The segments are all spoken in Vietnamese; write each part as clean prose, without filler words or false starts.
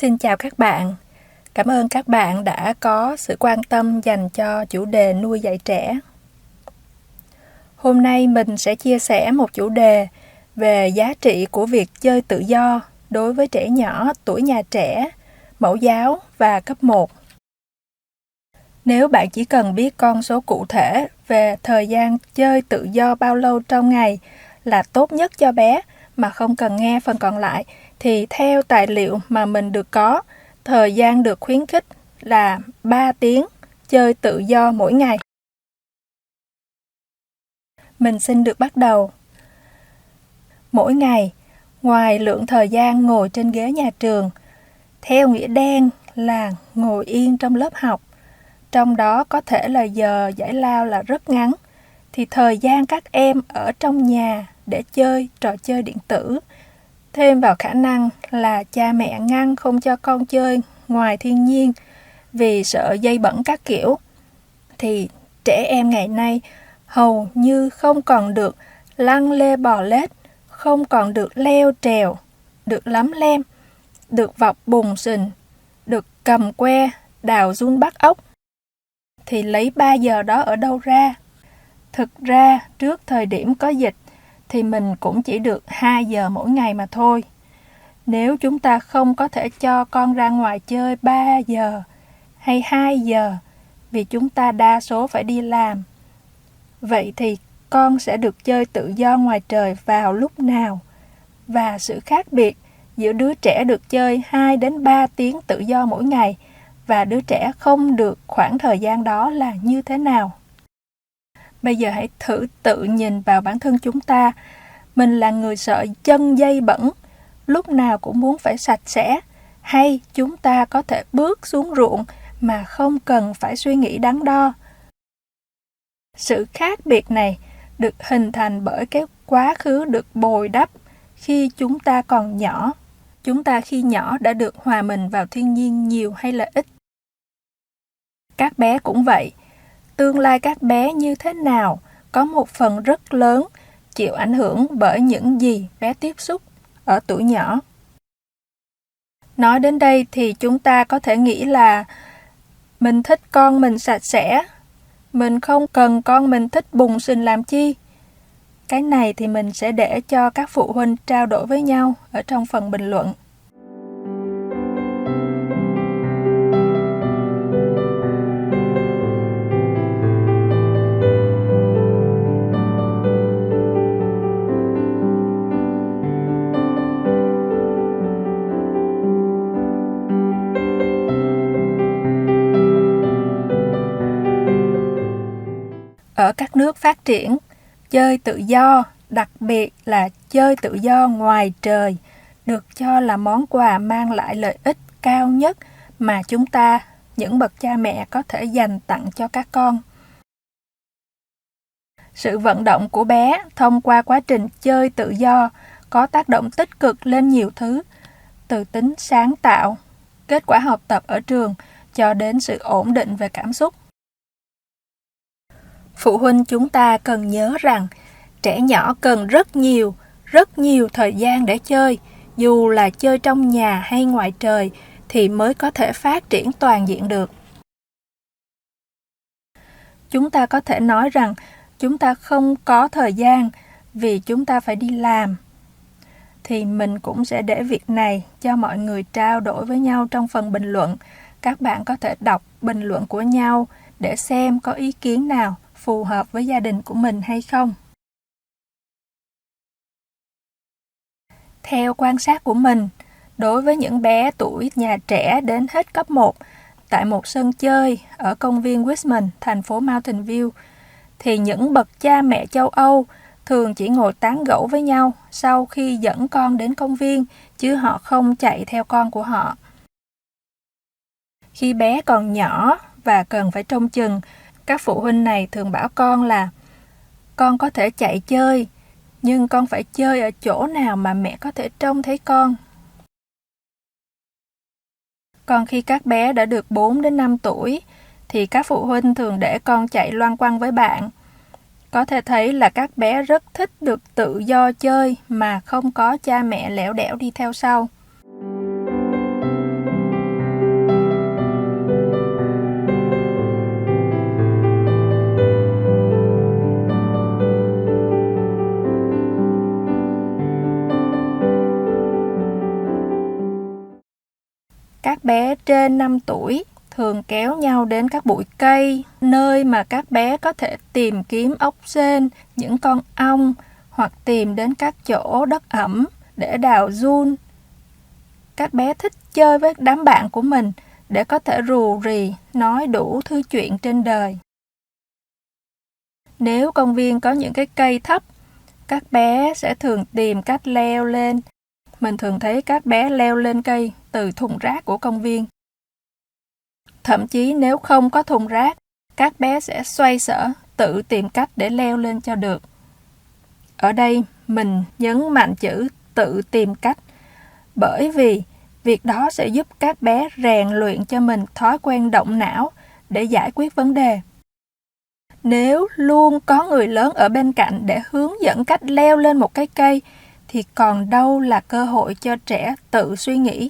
Xin chào các bạn. Cảm ơn các bạn đã có sự quan tâm dành cho chủ đề nuôi dạy trẻ. Hôm nay mình sẽ chia sẻ một chủ đề về giá trị của việc chơi tự do đối với trẻ nhỏ tuổi nhà trẻ, mẫu giáo và cấp 1. Nếu bạn chỉ cần biết con số cụ thể về thời gian chơi tự do bao lâu trong ngày là tốt nhất cho bé mà không cần nghe phần còn lại, thì theo tài liệu mà mình được có, thời gian được khuyến khích là 3 tiếng chơi tự do mỗi ngày. Mình xin được bắt đầu. Mỗi ngày, ngoài lượng thời gian ngồi trên ghế nhà trường, theo nghĩa đen là ngồi yên trong lớp học, trong đó có thể là giờ giải lao là rất ngắn, thì thời gian các em ở trong nhà để chơi trò chơi điện tử, thêm vào khả năng là cha mẹ ngăn không cho con chơi ngoài thiên nhiên vì sợ dây bẩn các kiểu, thì trẻ em ngày nay hầu như không còn được lăn lê bò lết, không còn được leo trèo, được lấm lem, được vọc bùng sình, được cầm que, đào giun bắt ốc. Thì lấy 3 giờ đó ở đâu ra? Thực ra, trước thời điểm có dịch, thì mình cũng chỉ được 2 giờ mỗi ngày mà thôi. Nếu chúng ta không có thể cho con ra ngoài chơi 3 giờ hay 2 giờ, vì chúng ta đa số phải đi làm, vậy thì con sẽ được chơi tự do ngoài trời vào lúc nào? Và sự khác biệt giữa đứa trẻ được chơi 2 đến 3 tiếng tự do mỗi ngày và đứa trẻ không được khoảng thời gian đó là như thế nào? Bây giờ hãy thử tự nhìn vào bản thân chúng ta. Mình là người sợ chân dây bẩn, lúc nào cũng muốn phải sạch sẽ, hay chúng ta có thể bước xuống ruộng mà không cần phải suy nghĩ đắn đo? Sự khác biệt này được hình thành bởi cái quá khứ được bồi đắp khi chúng ta còn nhỏ. Chúng ta khi nhỏ đã được hòa mình vào thiên nhiên nhiều hay là ít? Các bé cũng vậy. Tương lai các bé như thế nào có một phần rất lớn chịu ảnh hưởng bởi những gì bé tiếp xúc ở tuổi nhỏ. Nói đến đây thì chúng ta có thể nghĩ là mình thích con mình sạch sẽ, mình không cần con mình thích bùng xình làm chi. Cái này thì mình sẽ để cho các phụ huynh trao đổi với nhau ở trong phần bình luận. Ở các nước phát triển, chơi tự do, đặc biệt là chơi tự do ngoài trời, được cho là món quà mang lại lợi ích cao nhất mà chúng ta, những bậc cha mẹ, có thể dành tặng cho các con. Sự vận động của bé thông qua quá trình chơi tự do có tác động tích cực lên nhiều thứ, từ tính sáng tạo, kết quả học tập ở trường, cho đến sự ổn định về cảm xúc. Phụ huynh chúng ta cần nhớ rằng trẻ nhỏ cần rất nhiều thời gian để chơi, dù là chơi trong nhà hay ngoài trời, thì mới có thể phát triển toàn diện được. Chúng ta có thể nói rằng chúng ta không có thời gian vì chúng ta phải đi làm. Thì mình cũng sẽ để việc này cho mọi người trao đổi với nhau trong phần bình luận. Các bạn có thể đọc bình luận của nhau để xem có ý kiến nào phù hợp với gia đình của mình hay không. Theo quan sát của mình, đối với những bé tuổi nhà trẻ đến hết cấp 1, tại một sân chơi ở công viên Richmond, thành phố Mountain View, thì những bậc cha mẹ châu Âu thường chỉ ngồi tán gẫu với nhau sau khi dẫn con đến công viên, chứ họ không chạy theo con của họ. Khi bé còn nhỏ và cần phải trông chừng, các phụ huynh này thường bảo con là con có thể chạy chơi, nhưng con phải chơi ở chỗ nào mà mẹ có thể trông thấy con. Còn khi các bé đã được 4 đến 5 tuổi, thì các phụ huynh thường để con chạy loanh quanh với bạn. Có thể thấy là các bé rất thích được tự do chơi mà không có cha mẹ lẻo đẻo đi theo sau. các bé trên 5 tuổi thường kéo nhau đến các bụi cây, nơi mà các bé có thể tìm kiếm ốc sên, những con ong, hoặc tìm đến các chỗ đất ẩm để đào giun. Các bé thích chơi với đám bạn của mình để có thể rù rì, nói đủ thứ chuyện trên đời. Nếu công viên có những cái cây thấp, các bé sẽ thường tìm cách leo lên. Mình thường thấy các bé leo lên cây từ thùng rác của công viên. Thậm chí nếu không có thùng rác, các bé sẽ xoay sở tự tìm cách để leo lên cho được. Ở đây mình nhấn mạnh chữ tự tìm cách, bởi vì việc đó sẽ giúp các bé rèn luyện cho mình thói quen động não để giải quyết vấn đề. Nếu luôn có người lớn ở bên cạnh để hướng dẫn cách leo lên một cái cây, thì còn đâu là cơ hội cho trẻ tự suy nghĩ.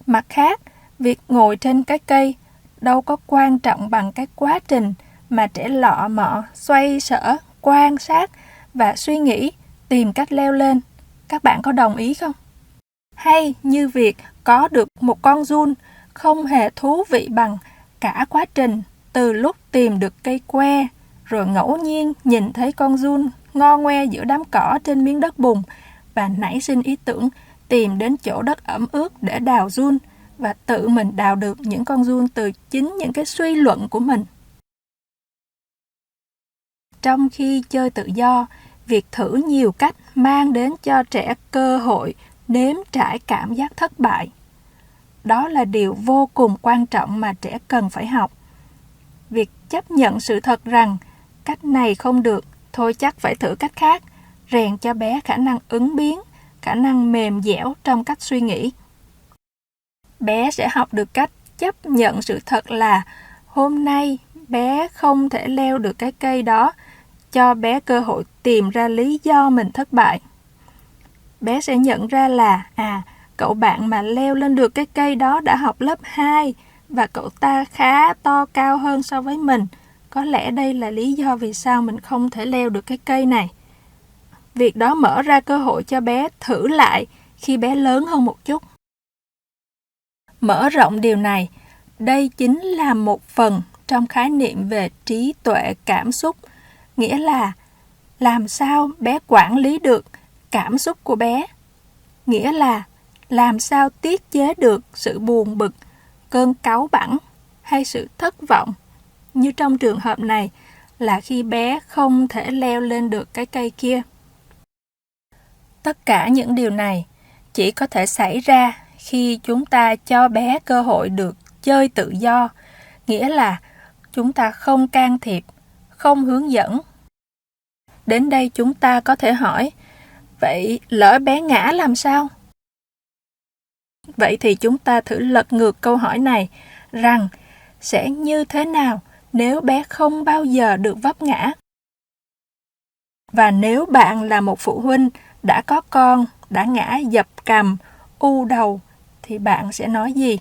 Mặt khác, việc ngồi trên cái cây đâu có quan trọng bằng cái quá trình mà trẻ lọ mọ, xoay sở, quan sát và suy nghĩ, tìm cách leo lên. Các bạn có đồng ý không? Hay như việc có được một con giun không hề thú vị bằng cả quá trình từ lúc tìm được cây que, rồi ngẫu nhiên nhìn thấy con giun ngo ngoe giữa đám cỏ trên miếng đất bùn và nảy sinh ý tưởng tìm đến chỗ đất ẩm ướt để đào giun và tự mình đào được những con giun từ chính những cái suy luận của mình. Trong khi chơi tự do, việc thử nhiều cách mang đến cho trẻ cơ hội nếm trải cảm giác thất bại. Đó là điều vô cùng quan trọng mà trẻ cần phải học. Việc chấp nhận sự thật rằng cách này không được, thôi chắc phải thử cách khác, rèn cho bé khả năng ứng biến, khả năng mềm dẻo trong cách suy nghĩ. Bé sẽ học được cách chấp nhận sự thật là hôm nay bé không thể leo được cái cây đó, cho bé cơ hội tìm ra lý do mình thất bại. Bé sẽ nhận ra là cậu bạn mà leo lên được cái cây đó đã học lớp 2 và cậu ta khá to cao hơn so với mình. Có lẽ đây là lý do vì sao mình không thể leo được cái cây này. Việc đó mở ra cơ hội cho bé thử lại khi bé lớn hơn một chút. Mở rộng điều này, đây chính là một phần trong khái niệm về trí tuệ cảm xúc, nghĩa là làm sao bé quản lý được cảm xúc của bé, nghĩa là làm sao tiết chế được sự buồn bực, cơn cáu bẳn hay sự thất vọng, như trong trường hợp này là khi bé không thể leo lên được cái cây kia. Tất cả những điều này chỉ có thể xảy ra khi chúng ta cho bé cơ hội được chơi tự do, nghĩa là chúng ta không can thiệp, không hướng dẫn. Đến đây chúng ta có thể hỏi, vậy lỡ bé ngã làm sao? Vậy thì chúng ta thử lật ngược câu hỏi này rằng sẽ như thế nào nếu bé không bao giờ được vấp ngã? Và nếu bạn là một phụ huynh đã có con, đã ngã dập cằm, u đầu, thì bạn sẽ nói gì?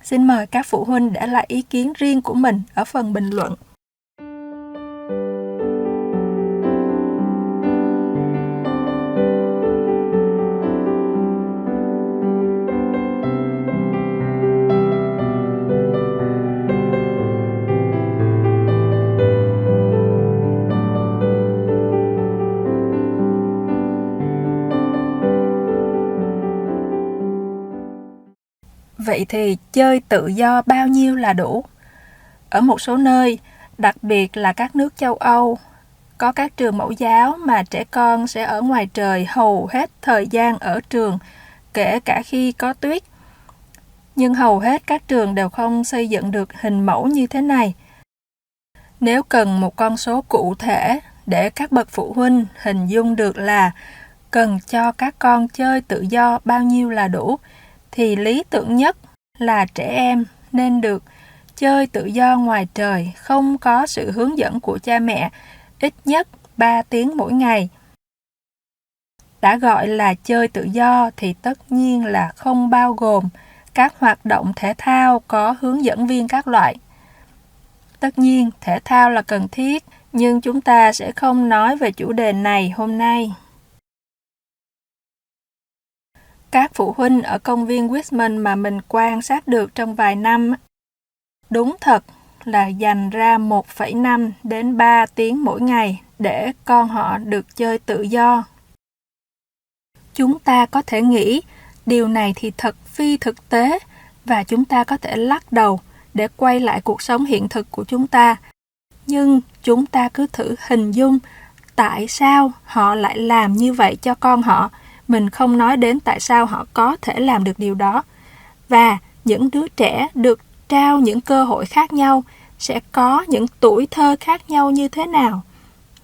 Xin mời các phụ huynh để lại ý kiến riêng của mình ở phần bình luận. Vậy thì chơi tự do bao nhiêu là đủ? Ở một số nơi, đặc biệt là các nước châu Âu, có các trường mẫu giáo mà trẻ con sẽ ở ngoài trời hầu hết thời gian ở trường, kể cả khi có tuyết. Nhưng hầu hết các trường đều không xây dựng được hình mẫu như thế này. Nếu cần một con số cụ thể để các bậc phụ huynh hình dung được là cần cho các con chơi tự do bao nhiêu là đủ, thì lý tưởng nhất là trẻ em nên được chơi tự do ngoài trời không có sự hướng dẫn của cha mẹ ít nhất 3 tiếng mỗi ngày. Đã gọi là chơi tự do thì tất nhiên là không bao gồm các hoạt động thể thao có hướng dẫn viên các loại. Tất nhiên, thể thao là cần thiết, nhưng chúng ta sẽ không nói về chủ đề này hôm nay. các phụ huynh ở công viên Richmond mà mình quan sát được trong vài năm, đúng thật là dành ra 1,5 đến 3 tiếng mỗi ngày để con họ được chơi tự do. Chúng ta có thể nghĩ điều này thì thật phi thực tế và chúng ta có thể lắc đầu để quay lại cuộc sống hiện thực của chúng ta. Nhưng chúng ta cứ thử hình dung tại sao họ lại làm như vậy cho con họ. Mình không nói đến tại sao họ có thể làm được điều đó. Và những đứa trẻ được trao những cơ hội khác nhau sẽ có những tuổi thơ khác nhau như thế nào.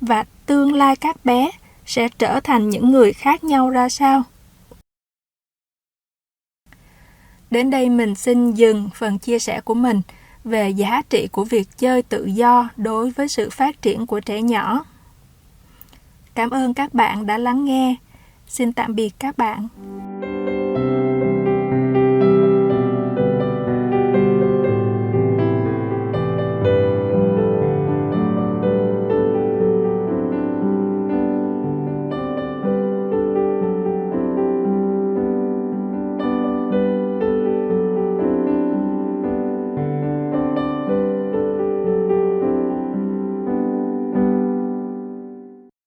Và tương lai các bé sẽ trở thành những người khác nhau ra sao. Đến đây mình xin dừng phần chia sẻ của mình về giá trị của việc chơi tự do đối với sự phát triển của trẻ nhỏ. Cảm ơn các bạn đã lắng nghe. Xin tạm biệt các bạn.